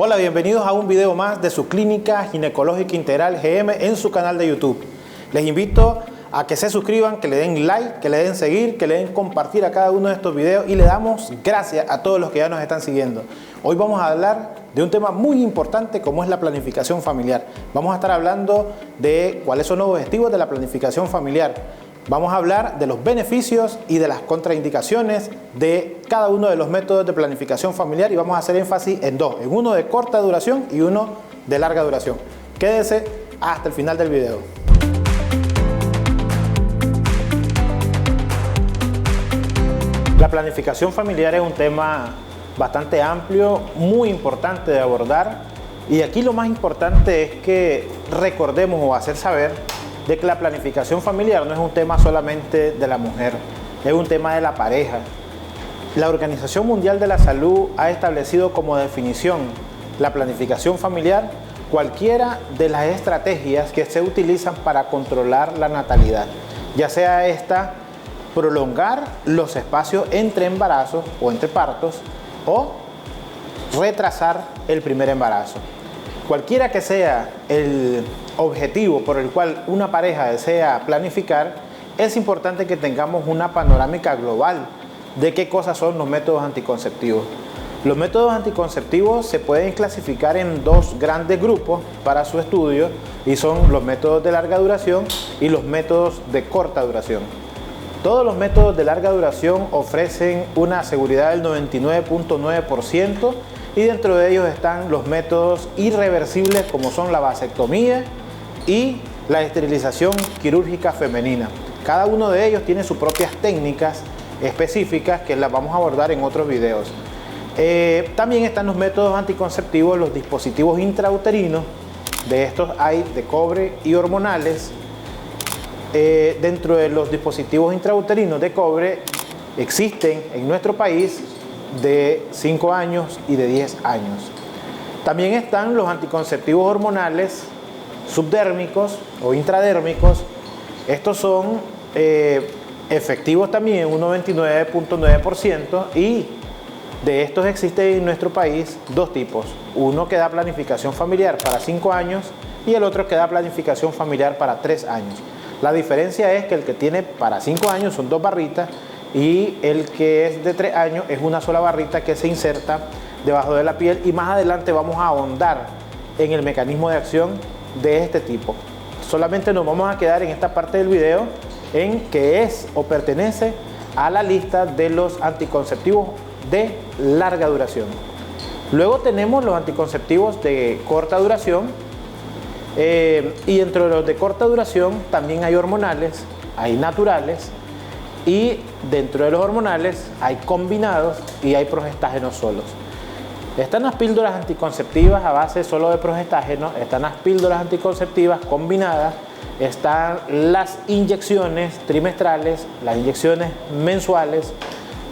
Hola, bienvenidos a un video más de su Clínica Ginecológica Integral GM en su canal de YouTube. Les invito a que se suscriban, que le den like, que le den seguir, que le den compartir a cada uno de estos videos y le damos gracias a todos los que ya nos están siguiendo. Hoy vamos a hablar de un tema muy importante como es la planificación familiar. Vamos a estar hablando de cuáles son los objetivos de la planificación familiar. Vamos a hablar de los beneficios y de las contraindicaciones de cada uno de los métodos de planificación familiar y vamos a hacer énfasis en dos, en uno de corta duración y uno de larga duración. Quédese hasta el final del video. La planificación familiar es un tema bastante amplio, muy importante de abordar y aquí lo más importante es que recordemos o hacer saber de que la planificación familiar no es un tema solamente de la mujer, es un tema de la pareja. La Organización Mundial de la Salud ha establecido como definición la planificación familiar cualquiera de las estrategias que se utilizan para controlar la natalidad, ya sea esta prolongar los espacios entre embarazos o entre partos o retrasar el primer embarazo. Cualquiera que sea el objetivo por el cual una pareja desea planificar, es importante que tengamos una panorámica global de qué cosas son los métodos anticonceptivos. Los métodos anticonceptivos se pueden clasificar en dos grandes grupos para su estudio y son los métodos de larga duración y los métodos de corta duración. Todos los métodos de larga duración ofrecen una seguridad del 99.9% y dentro de ellos están los métodos irreversibles como son la vasectomía y la esterilización quirúrgica femenina. Cada uno de ellos tiene sus propias técnicas específicas que las vamos a abordar en otros videos. También están los métodos anticonceptivos, los dispositivos intrauterinos. De estos hay de cobre y hormonales. Dentro de los dispositivos intrauterinos de cobre existen en nuestro país de 5 años y de 10 años. También están los anticonceptivos hormonales subdérmicos o intradérmicos. Estos son efectivos también en un 99.9% y de estos existen en nuestro país dos tipos. Uno que da planificación familiar para 5 años y el otro que da planificación familiar para 3 años. La diferencia es que el que tiene para 5 años son 2 barritas y el que es de 3 años es una sola barrita que se inserta debajo de la piel y más adelante vamos a ahondar en el mecanismo de acción de este tipo. Solamente nos vamos a quedar en esta parte del video en que es o pertenece a la lista de los anticonceptivos de larga duración. Luego tenemos los anticonceptivos de corta duración y dentro de los de corta duración también hay hormonales, hay naturales y dentro de los hormonales hay combinados y hay progestágenos solos. Están las píldoras anticonceptivas a base solo de progestágeno, están las píldoras anticonceptivas combinadas, están las inyecciones trimestrales, las inyecciones mensuales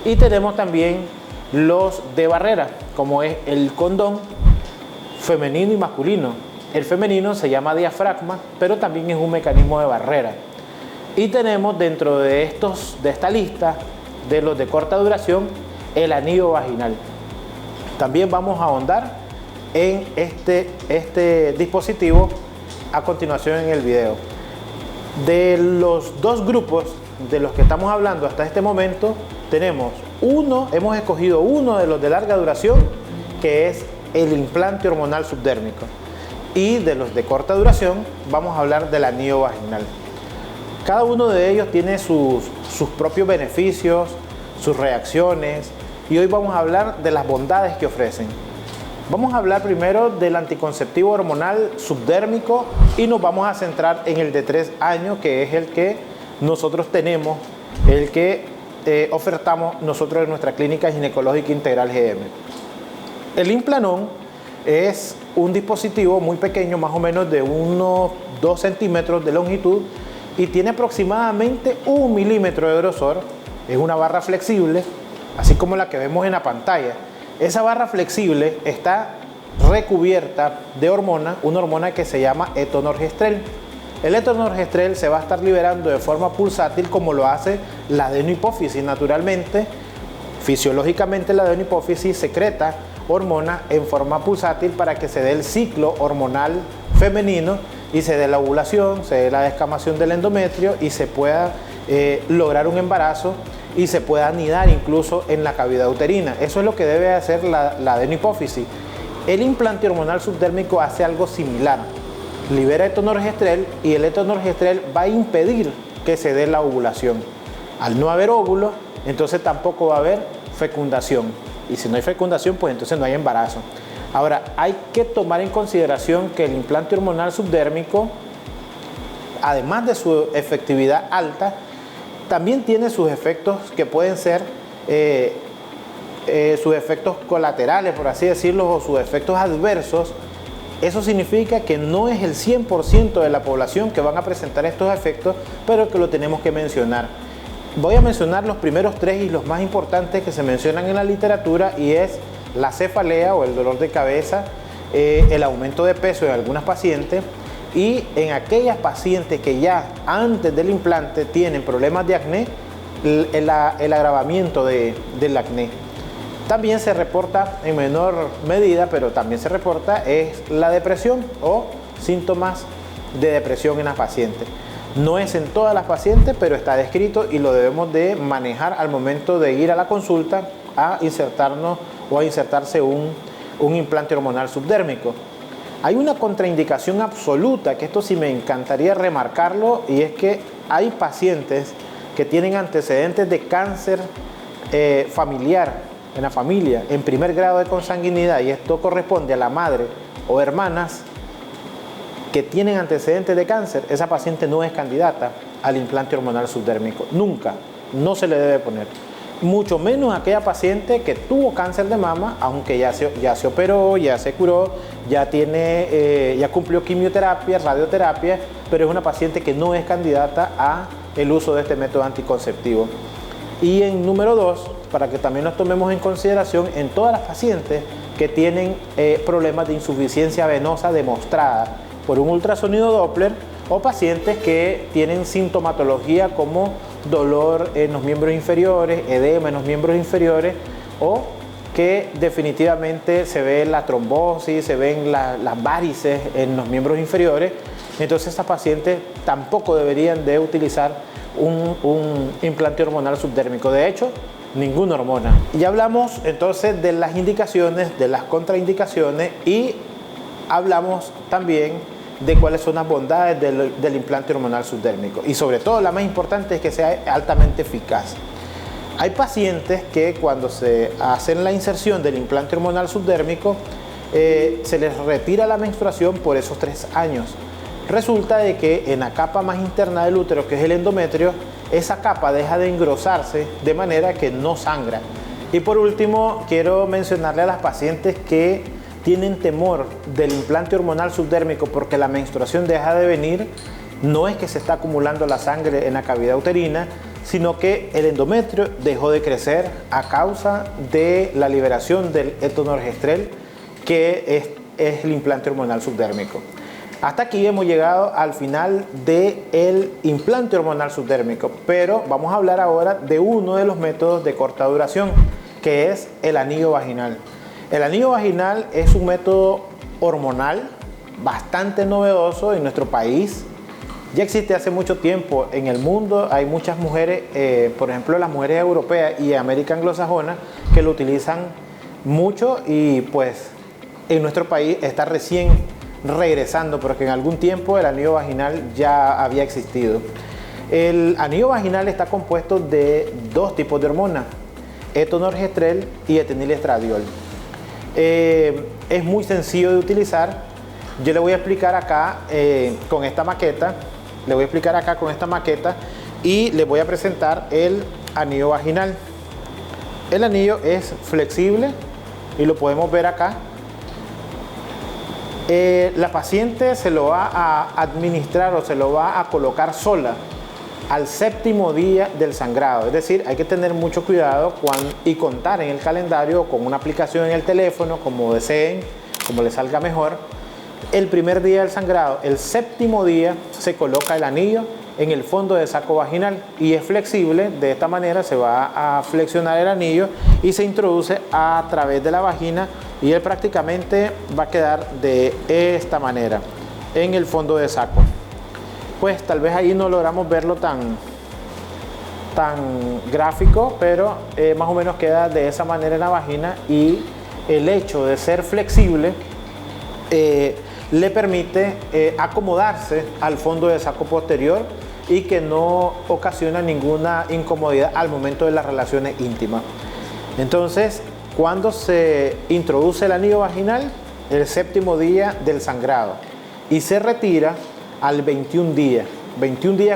y tenemos también los de barrera, como es el condón femenino y masculino. El femenino se llama diafragma, pero también es un mecanismo de barrera. Y tenemos dentro de esta lista de los de corta duración el anillo vaginal. También vamos a ahondar en este dispositivo a continuación en el video. De los dos grupos de los que estamos hablando hasta este momento, hemos escogido uno de los de larga duración, que es el implante hormonal subdérmico. Y de los de corta duración vamos a hablar del anillo vaginal. Cada uno de ellos tiene sus propios beneficios, sus reacciones y hoy vamos a hablar de las bondades que ofrecen. Vamos a hablar primero del anticonceptivo hormonal subdérmico y nos vamos a centrar en el de 3 años, que es el que nosotros tenemos, el que ofertamos nosotros en nuestra Clínica Ginecológica Integral GM. El Implanon es un dispositivo muy pequeño, más o menos de unos 2 centímetros de longitud y tiene aproximadamente 1 milímetro de grosor. Es una barra flexible, así como la que vemos en la pantalla. Esa barra flexible está recubierta de hormona, una hormona que se llama etonorgestrel. El etonorgestrel se va a estar liberando de forma pulsátil como lo hace la adenohipófisis naturalmente. Fisiológicamente la adenohipófisis secreta hormonas en forma pulsátil para que se dé el ciclo hormonal femenino y se dé la ovulación, se dé la descamación del endometrio y se pueda lograr un embarazo y se pueda anidar incluso en la cavidad uterina. Eso es lo que debe hacer la adenopófisis. El implante hormonal subdérmico hace algo similar. Libera etonorgestrel y el etonorgestrel va a impedir que se dé la ovulación. Al no haber óvulo, entonces tampoco va a haber fecundación. Y si no hay fecundación, pues entonces no hay embarazo. Ahora, hay que tomar en consideración que el implante hormonal subdérmico, además de su efectividad alta, también tiene sus efectos que pueden ser sus efectos colaterales, por así decirlo, o sus efectos adversos. Eso significa que no es el 100% de la población que van a presentar estos efectos, pero que lo tenemos que mencionar. Voy a mencionar los primeros tres y los más importantes que se mencionan en la literatura, y es la cefalea o el dolor de cabeza, el aumento de peso en algunas pacientes, y en aquellas pacientes que ya antes del implante tienen problemas de acné, el agravamiento del acné. También se reporta en menor medida, pero también se reporta, es la depresión o síntomas de depresión en las pacientes. No es en todas las pacientes, pero está descrito y lo debemos de manejar al momento de ir a la consulta a insertarnos o a insertarse un implante hormonal subdérmico. Hay una contraindicación absoluta, que esto sí me encantaría remarcarlo, y es que hay pacientes que tienen antecedentes de cáncer familiar en la familia, en primer grado de consanguinidad, y esto corresponde a la madre o hermanas que tienen antecedentes de cáncer. Esa paciente no es candidata al implante hormonal subdérmico, nunca, no se le debe poner. Mucho menos aquella paciente que tuvo cáncer de mama, aunque ya se operó, ya se curó, ya cumplió quimioterapia, radioterapia, pero es una paciente que no es candidata a el uso de este método anticonceptivo. Y en número 2, para que también nos tomemos en consideración, en todas las pacientes que tienen problemas de insuficiencia venosa demostrada por un ultrasonido Doppler, o pacientes que tienen sintomatología como dolor en los miembros inferiores, edema en los miembros inferiores, o que definitivamente se ve la trombosis, se ven las varices en los miembros inferiores. Entonces estas pacientes tampoco deberían de utilizar un implante hormonal subdérmico. De hecho, ninguna hormona. Ya hablamos entonces de las indicaciones, de las contraindicaciones, y hablamos también de cuáles son las bondades del implante hormonal subdérmico, y sobre todo la más importante es que sea altamente eficaz. Hay pacientes que cuando se hacen la inserción del implante hormonal subdérmico se les retira la menstruación por esos 3 años. Resulta de que en la capa más interna del útero, que es el endometrio, esa capa deja de engrosarse de manera que no sangra. Y por último, quiero mencionarle a las pacientes que tienen temor del implante hormonal subdérmico porque la menstruación deja de venir. No es que se está acumulando la sangre en la cavidad uterina, sino que el endometrio dejó de crecer a causa de la liberación del etonorgestrel, que es el implante hormonal subdérmico. Hasta aquí hemos llegado al final del implante hormonal subdérmico, pero vamos a hablar ahora de uno de los métodos de corta duración, que es el anillo vaginal. El anillo vaginal es un método hormonal bastante novedoso en nuestro país. Ya existe hace mucho tiempo en el mundo. Hay muchas mujeres, por ejemplo las mujeres europeas y América anglosajona, que lo utilizan mucho, y pues en nuestro país está recién regresando, porque en algún tiempo el anillo vaginal ya había existido. El anillo vaginal está compuesto de 2 tipos de hormonas, etonorgestrel y etinilestradiol. Es muy sencillo de utilizar. Yo le voy a explicar acá con esta maqueta. Y le voy a presentar el anillo vaginal. El anillo es flexible y lo podemos ver acá. La paciente se lo va a administrar o se lo va a colocar sola al 7º día del sangrado. Es decir, hay que tener mucho cuidado y contar en el calendario con una aplicación en el teléfono, como deseen, como les salga mejor. El primer día del sangrado, el 7º día, se coloca el anillo en el fondo del saco vaginal y es flexible. De esta manera se va a flexionar el anillo y se introduce a través de la vagina y él prácticamente va a quedar de esta manera en el fondo de saco. Pues tal vez ahí no logramos verlo tan gráfico, pero más o menos queda de esa manera en la vagina, y el hecho de ser flexible le permite acomodarse al fondo de saco posterior y que no ocasiona ninguna incomodidad al momento de las relaciones íntimas. Entonces, cuando se introduce el anillo vaginal, el 7º día del sangrado, y se retira al 21 días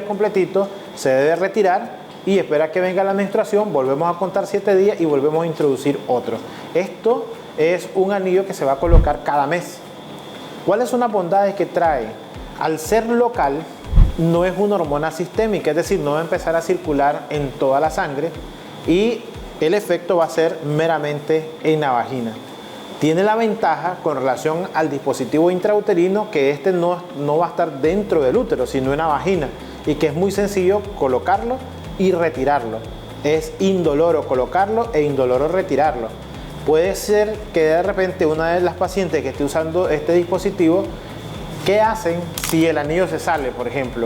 completitos, se debe retirar y espera que venga la menstruación, volvemos a contar 7 días y volvemos a introducir otro. Esto es un anillo que se va a colocar cada mes. ¿Cuáles son las bondades que trae? Al ser local, no es una hormona sistémica, es decir, no va a empezar a circular en toda la sangre y el efecto va a ser meramente en la vagina. Tiene la ventaja con relación al dispositivo intrauterino que este no va a estar dentro del útero, sino en la vagina, y que es muy sencillo colocarlo y retirarlo. Es indoloro colocarlo e indoloro retirarlo. Puede ser que de repente una de las pacientes que esté usando este dispositivo, ¿qué hacen si el anillo se sale, por ejemplo?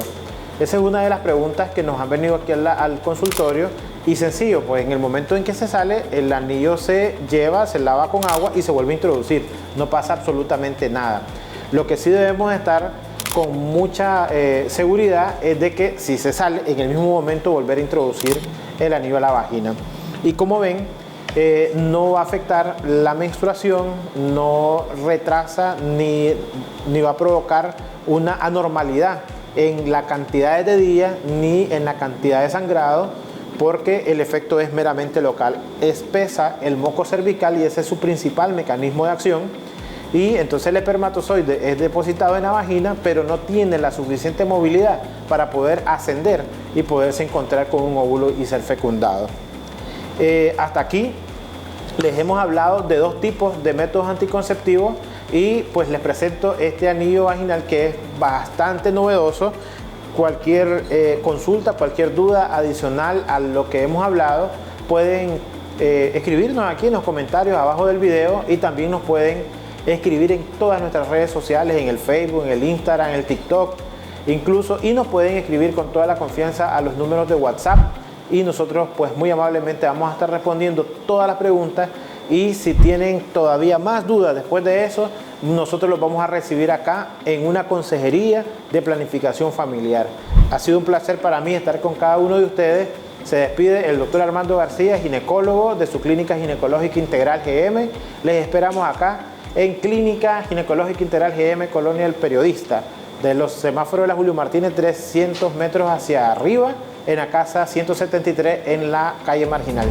Esa es una de las preguntas que nos han venido aquí al consultorio, y sencillo, pues en el momento en que se sale, el anillo se lleva, se lava con agua y se vuelve a introducir. No pasa absolutamente nada. Lo que sí debemos estar con mucha seguridad es de que si se sale, en el mismo momento volver a introducir el anillo a la vagina. Y como ven, no va a afectar la menstruación, no retrasa ni va a provocar una anormalidad en la cantidad de días ni en la cantidad de sangrado, porque el efecto es meramente local. Espesa el moco cervical y ese es su principal mecanismo de acción, y entonces el espermatozoide es depositado en la vagina, pero no tiene la suficiente movilidad para poder ascender y poderse encontrar con un óvulo y ser fecundado. Hasta aquí les hemos hablado de 2 tipos de métodos anticonceptivos, y pues les presento este anillo vaginal que es bastante novedoso. Cualquier consulta, cualquier duda adicional a lo que hemos hablado, pueden escribirnos aquí en los comentarios abajo del video, y también nos pueden escribir en todas nuestras redes sociales, en el Facebook, en el Instagram, en el TikTok incluso, y nos pueden escribir con toda la confianza a los números de WhatsApp, y nosotros pues muy amablemente vamos a estar respondiendo todas las preguntas, y si tienen todavía más dudas después de eso, nosotros los vamos a recibir acá en una consejería de planificación familiar. Ha sido un placer para mí estar con cada uno de ustedes. Se despide el doctor Armando García, ginecólogo de su Clínica Ginecológica Integral GM. Les esperamos acá en Clínica Ginecológica Integral GM, Colonia El Periodista, de los semáforos de la Julio Martínez, 300 metros hacia arriba, en la casa 173 en la calle Marginal.